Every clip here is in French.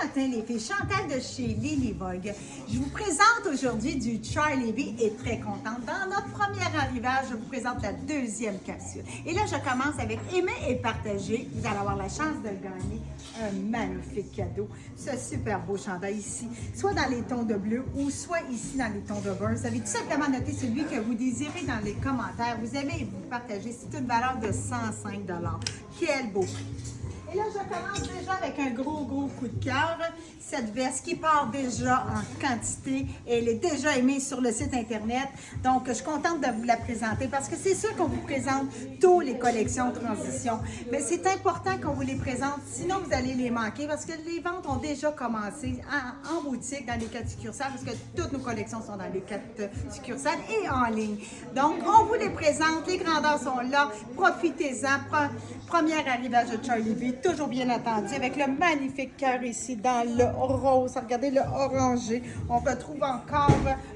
matin, les filles. Chantal de chez Lily Vogue. Je vous présente aujourd'hui du Charlie B et très contente. Dans notre premier arrivage, je vous présente la deuxième capsule. Et là, je commence avec aimer et partager. Vous allez avoir la chance de gagner un magnifique cadeau. Ce super beau chandail ici, soit dans les tons de bleu ou soit ici dans les tons de brun. Vous avez tout simplement noté celui que vous désirez dans les commentaires. Vous aimez et vous partagez. C'est une valeur de 105 $. Quel beau prix! Et là, je commence déjà avec un gros coup de cœur. Cette veste qui part déjà en quantité. Elle est déjà aimée sur le site Internet. Donc, je suis contente de vous la présenter parce que c'est sûr qu'on vous présente toutes les collections Transition. Mais c'est important qu'on vous les présente, sinon vous allez les manquer parce que les ventes ont déjà commencé en boutique, dans les 4 succursales, parce que toutes nos collections sont dans les 4 succursales et en ligne. Donc, on vous les présente. Les grandeurs sont là. Profitez-en. Premier arrivage de Charlie B, toujours bien attendu, avec le magnifique cœur ici dans le rose. Regardez le orangé. On retrouve encore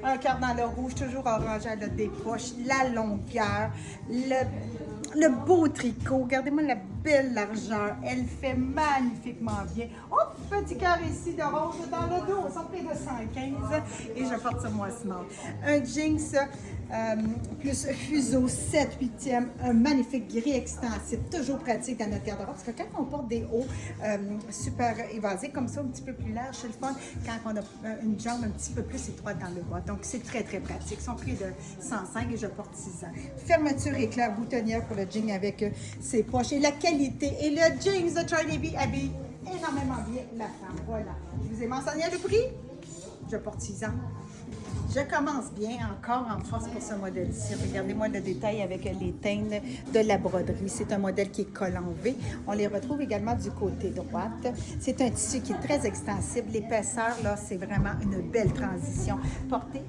un cœur dans le rouge, toujours orangé avec des poches, la longueur, le beau tricot. Regardez-moi la belle largeur. Elle fait magnifiquement bien. Oh, petit cœur ici de rose dans le dos. Ils sont près de 115 et je porte sur moi smart. Un jeans plus fuseau 7/8e, un magnifique gris extensif, toujours pratique dans notre garde-robe. Parce que quand on porte des hauts super évasés, comme ça, un petit peu plus large, c'est le fun quand on a une jambe un petit peu plus étroite dans le bas. Donc, c'est très pratique. Ils sont près de 105 et je porte 6 ans. Fermeture éclair boutonnière pour le jean avec ses poches et la qualité. Et le jeans de Charlie B habille énormément bien la femme. Voilà. Je vous ai mentionné le prix. Je porte 6 ans. Je commence bien, encore en force pour ce modèle-ci. Regardez-moi le détail avec les teintes de la broderie. C'est un modèle qui est col en V. On les retrouve également du côté droite. C'est un tissu qui est très extensible. L'épaisseur, là, c'est vraiment une belle transition. Porter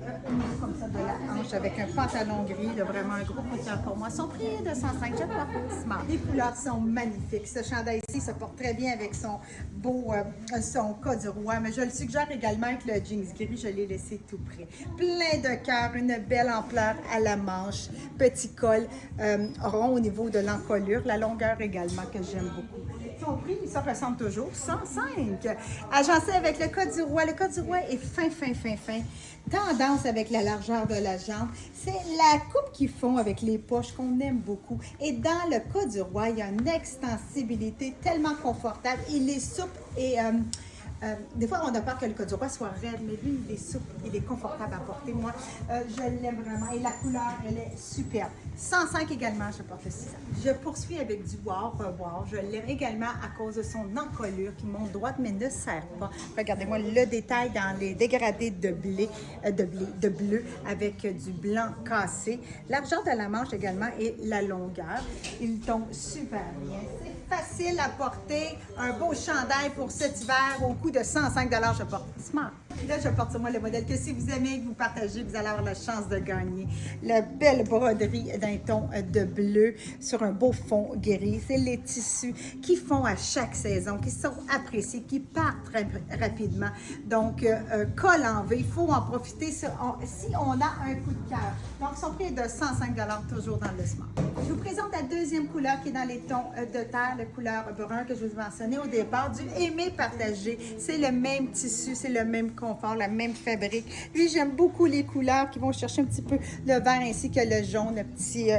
comme ça de la hanche avec un pantalon gris, là, vraiment un gros coup de cœur pour moi. Son prix est de 105, je porte smart. Les couleurs sont magnifiques. Ce chandail-ci se porte très bien avec son beau, son cas du roi, mais je le suggère également avec le jeans gris. Je l'ai laissé tout près. Plein de cœur, une belle ampleur à la manche, petit col rond au niveau de l'encolure, la longueur également que j'aime beaucoup. Son prix, ça ressemble toujours, 105. Agencé avec le code du roi. Le code du roi est fin. Tendance avec la largeur de la jambe. C'est la coupe qu'ils font avec les poches qu'on aime beaucoup. Et dans le code du roi, il y a une extensibilité tellement confortable. Il est souple et des fois, on a peur que le code du roi soit raide, mais lui, il est souple, il est confortable à porter. Moi, je l'aime vraiment. Et la couleur, elle est superbe. 105 également, je porte 6 ans. Je poursuis avec du boire. Je l'aime également à cause de son encolure qui monte droite, mais ne serre pas. Regardez-moi le détail dans les dégradés de bleu avec du blanc cassé. Largeur de la manche également et la longueur. Il tombe super bien. C'est facile à porter. Un beau chandail pour cet hiver au coût de 105 $. Je porte smart. Là, je porte sur moi le modèle que si vous aimez, vous partagez, vous allez avoir la chance de gagner. La belle broderie d'un ton de bleu sur un beau fond gris. C'est les tissus qui font à chaque saison, qui sont appréciés, qui partent très rapidement. Donc, col en V, il faut en profiter si on a un coup de cœur. Donc, son prix est de 105 $ toujours dans le smart. Je vous présente la deuxième couleur qui est dans les tons de terre, la couleur brun que je vous mentionnais au départ, du aimer partager. C'est le même tissu, c'est le même confort, la même fabrique. Lui, j'aime beaucoup les couleurs qui vont chercher un petit peu le vert ainsi que le jaune, le petit,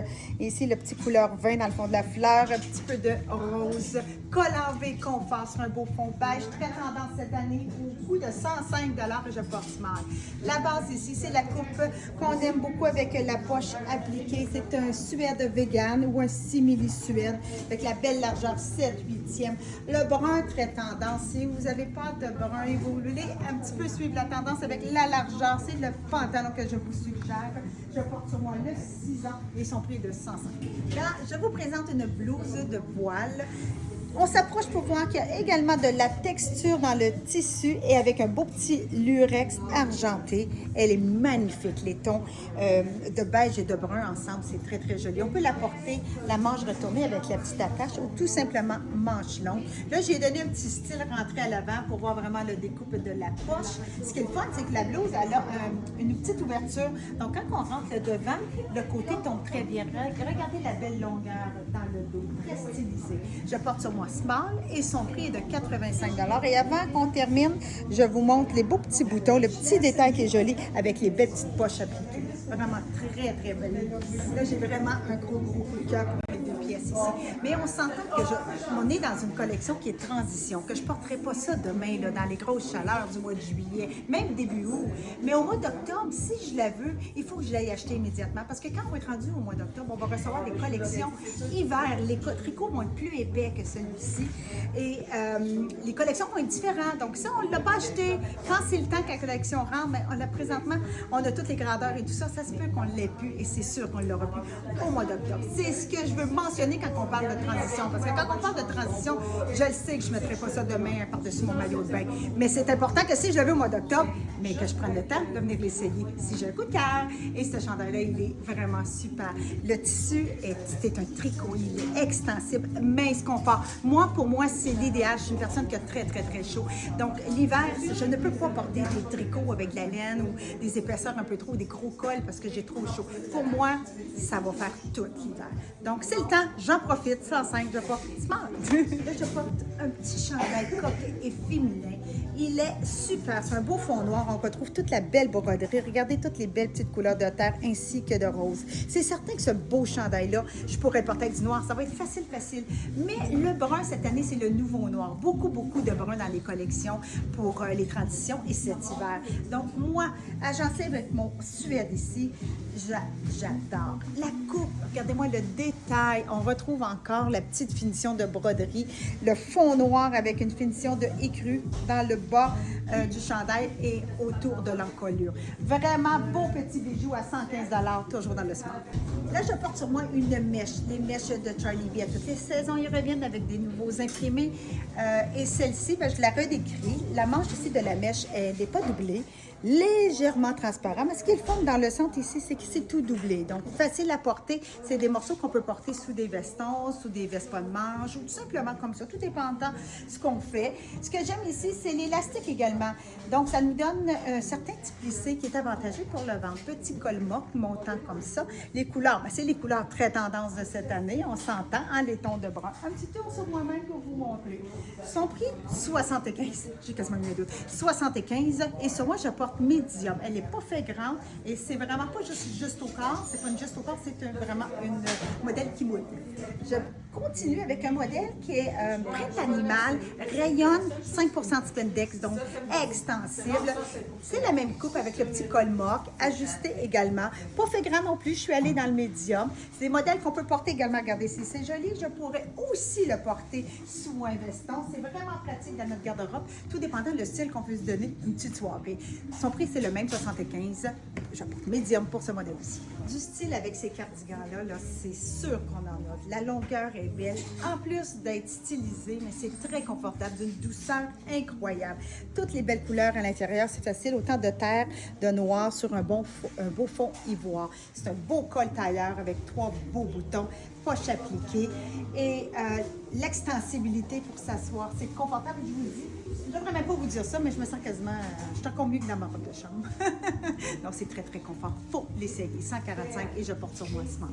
ici le petit couleur vin dans le fond de la fleur, un petit peu de rose, col en V confort sur un beau fond beige, très tendance cette année, au coût de 105 $ que je porte smart. La base ici, c'est la coupe qu'on aime beaucoup avec la poche appliquée. C'est un suède vegan ou un simili-suède avec la belle largeur 7/8e. Le brun très tendance. Si vous n'avez pas de brun et vous voulez un petit peu suivre la tendance avec la largeur, c'est le pantalon que je vous suggère. Je porte sur moi le 6 ans et son prix est de 105. Là, je vous présente une blouse de voile. On s'approche pour voir qu'il y a également de la texture dans le tissu et avec un beau petit lurex argenté. Elle est magnifique. Les tons de beige et de brun ensemble, c'est très joli. On peut la porter, la manche retournée avec la petite attache ou tout simplement manche longue. Là, j'ai donné un petit style rentré à l'avant pour voir vraiment le découpe de la poche. Ce qui est le fun, c'est que la blouse, elle a une petite ouverture. Donc, quand on rentre le devant, le côté tombe très bien. Regardez la belle longueur dans le dos, très stylisé. Je porte sur moi small et son prix est de 85 $. Et avant qu'on termine, je vous montre les beaux petits boutons, le petit détail qui est joli avec les belles petites poches appliquées. Vraiment très, très belle. Là, j'ai vraiment un gros coup de cœur pour les deux pièces ici. Mais on s'entend on est dans une collection qui est transition, que je ne porterai pas ça demain, là, dans les grosses chaleurs du mois de juillet, même début août. Mais au mois d'octobre, si je la veux, il faut que je l'aille acheter immédiatement. Parce que quand on est rendu au mois d'octobre, on va recevoir des collections hiver. Les tricots vont être plus épais que celui-ci. Et les collections vont être différentes. Donc, si on ne l'a pas acheté, quand c'est le temps que la collection rentre, mais on a présentement, on a toutes les grandeurs et tout ça, ça se peut qu'on ne l'ait plus et c'est sûr qu'on ne l'aura plus au mois d'octobre. C'est ce que je veux mentionner quand on parle de transition. Parce que quand on parle de transition, je le sais que je ne mettrai pas ça demain par-dessus mon maillot de bain. Mais c'est important que si je le veux au mois d'octobre, mais que je prenne le temps de venir l'essayer si j'ai un coup de cœur. Et ce chandail-là, il est vraiment super. Le tissu, c'est un tricot, il est extensible, mince, confort. Moi, pour moi, c'est l'idéal. Je suis une personne qui a très, très, très chaud. Donc, l'hiver, je ne peux pas porter des tricots avec de la laine ou des épaisseurs un peu trop, des gros cols parce que j'ai trop chaud. Pour moi, ça va faire tout l'hiver. Donc, c'est le temps. J'en profite. C'est enceinte, je porte smart. Là, je porte un petit chandail coquet et féminin. Il est super. C'est un beau fond noir. On retrouve toute la belle broderie. Regardez toutes les belles petites couleurs de terre ainsi que de rose. C'est certain que ce beau chandail-là, je pourrais le porter avec du noir. Ça va être facile, facile. Mais le brun, cette année, c'est le nouveau noir. Beaucoup, beaucoup de brun dans les collections pour les transitions et cet hiver. Donc, moi, agencée avec mon suède ici, j'adore. La coupe, regardez-moi le détail. On retrouve encore la petite finition de broderie. Le fond noir avec une finition de écru dans le bas du chandail et autour de l'encolure. Vraiment beau petit bijou à 115 $, toujours dans le smart. Là, je porte sur moi une mèche, les mèches de Charlie B. À toutes les saisons, ils reviennent avec des nouveaux imprimés. Et celle-ci, je la redécris. La manche ici de la mèche, elle n'est pas doublée. Légèrement transparent. Mais ce qui est le fun dans le centre ici, c'est que c'est tout doublé. Donc, facile à porter. C'est des morceaux qu'on peut porter sous des vestons, sous des vestes pas de manches ou tout simplement comme ça, tout dépendant de ce qu'on fait. Ce que j'aime ici, c'est l'élastique également. Donc, ça nous donne un certain petit plissé qui est avantageux pour le ventre. Petit col mock montant comme ça. Les couleurs, c'est les couleurs très tendance de cette année. On s'entend en les tons de brun. Un petit tour sur moi-même pour vous montrer. Son prix, 75. J'ai quasiment mis mes doutes. 75. Et sur moi, je porte médium. Elle n'est pas fait grande et c'est vraiment pas juste au corps. C'est pas une juste au corps, c'est vraiment une modèle qui moule. Je continue avec un modèle qui est print animal, rayonne 5% de spandex, donc extensible. C'est la même coupe avec le petit col mock, ajusté également. Pas fait grand non plus, je suis allée dans le médium. C'est des modèles qu'on peut porter également. Regardez, c'est joli. Je pourrais aussi le porter sous un veston. C'est vraiment pratique dans notre garde-robe, tout dépendant du style qu'on peut se donner une petite soirée. Son prix, c'est le même, 75. Je porte médium pour ce modèle aussi. Du style avec ces cardigans-là, c'est sûr qu'on en a. La longueur est belle. En plus d'être stylisé, mais c'est très confortable, d'une douceur incroyable. Toutes les belles couleurs à l'intérieur, c'est facile. Autant de terre, de noir sur un beau fond ivoire. C'est un beau col tailleur avec 3 beaux boutons, poche appliquée et l'extensibilité pour s'asseoir. C'est confortable, je vous le dis. Je ne devrais même pas vous dire ça, mais je me sens quasiment... je suis encore mieux que dans ma robe de chambre. Donc, c'est très, très confort. Il faut l'essayer. 145 et je porte sur moi smart.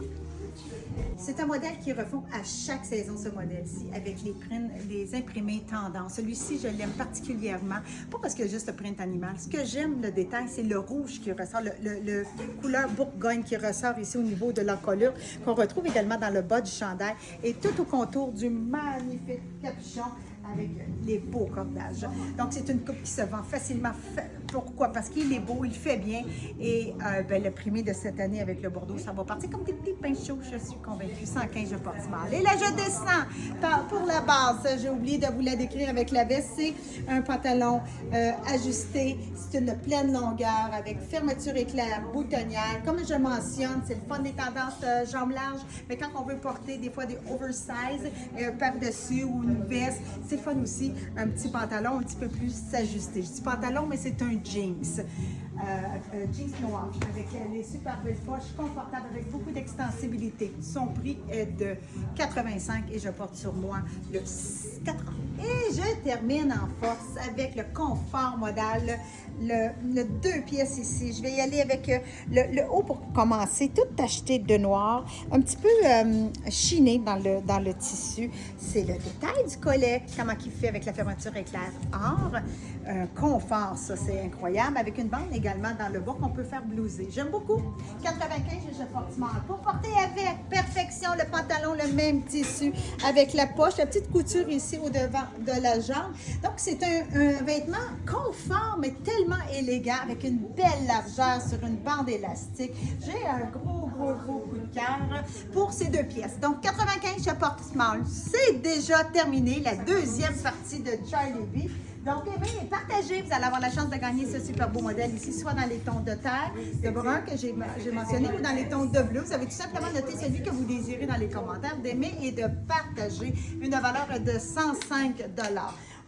C'est un modèle qui refond à chaque saison, ce modèle-ci, avec les imprimés tendance. Celui-ci, je l'aime particulièrement, pas parce qu'il y a juste le print animal. Ce que j'aime, le détail, c'est le rouge qui ressort, le couleur bourgogne qui ressort ici au niveau de l'encolure, qu'on retrouve également dans le bas du chandail et tout au contour du magnifique capuchon avec les beaux cordages. Donc, c'est une coupe qui se vend facilement. Pourquoi? Parce qu'il est beau, il fait bien. Et le primé de cette année avec le Bordeaux, ça va partir comme des petits pains chauds, je suis convaincue. 115, je porte mal. Et là, je descends pour la base. J'ai oublié de vous la décrire avec la veste. C'est un pantalon ajusté. C'est une pleine longueur avec fermeture éclair, boutonnière. Comme je mentionne, c'est le fun des tendances jambes larges. Mais quand on veut porter des fois des oversize par-dessus ou une veste, c'est fun aussi, un petit pantalon un petit peu plus ajusté. Je dis pantalon, mais c'est un jeans. jeans noir avec les super belles poches confortables avec beaucoup d'extensibilité. Son prix est de 85 et je porte sur moi le 4 ans. Et je termine en force avec le confort modal, le 2 pièces ici. Je vais y aller avec le haut pour commencer, tout acheté de noir, un petit peu chiné dans le tissu. C'est le détail du collet, comment il fait avec la fermeture éclair or. Confort, ça c'est incroyable, avec une bande également dans le bas qu'on peut faire blouser. J'aime beaucoup. 95 et je porte small. Pour porter avec perfection le pantalon, le même tissu, avec la poche, la petite couture ici au devant de la jambe. Donc c'est un vêtement confort, mais tellement élégant, avec une belle largeur sur une bande élastique. J'ai un gros coup de cœur pour ces 2 pièces. Donc 95, je porte small. C'est déjà terminé, la deuxième partie de Charlie B. Donc, aimez et partagez. Vous allez avoir la chance de gagner ce super beau modèle ici, soit dans les tons de terre, de brun que j'ai mentionné, ou dans les tons de bleu. Vous avez tout simplement noté celui que vous désirez dans les commentaires, d'aimer et de partager. Une valeur de 105 $.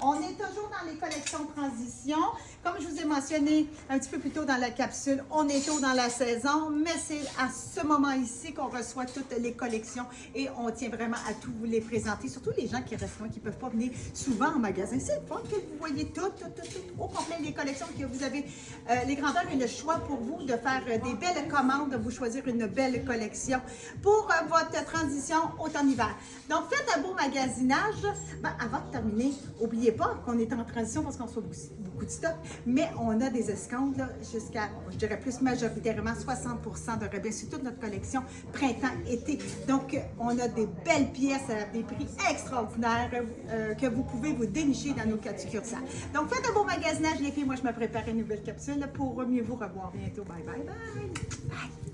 On est toujours dans les collections transition. Comme je vous ai mentionné un petit peu plus tôt dans la capsule, on est tôt dans la saison, mais c'est à ce moment ici qu'on reçoit toutes les collections et on tient vraiment à tout vous les présenter, surtout les gens qui restent loin, qui ne peuvent pas venir souvent en magasin. C'est le fun que vous voyez tout au complet les collections, que vous avez les grandeurs et le choix pour vous de faire des belles commandes, de vous choisir une belle collection pour votre transition automne-hiver. Donc, faites un beau magasinage. Avant de terminer, n'oubliez pas qu'on est en transition parce qu'on reçoit beaucoup de stock, mais on a des escomptes jusqu'à, je dirais plus majoritairement, 60% de rabais sur toute notre collection printemps-été. Donc, on a des belles pièces à des prix extraordinaires que vous pouvez vous dénicher dans nos succursales. Donc, faites un beau magasinage, les filles. Moi, je me prépare une nouvelle capsule pour mieux vous revoir bientôt. Bye, bye, bye! Bye!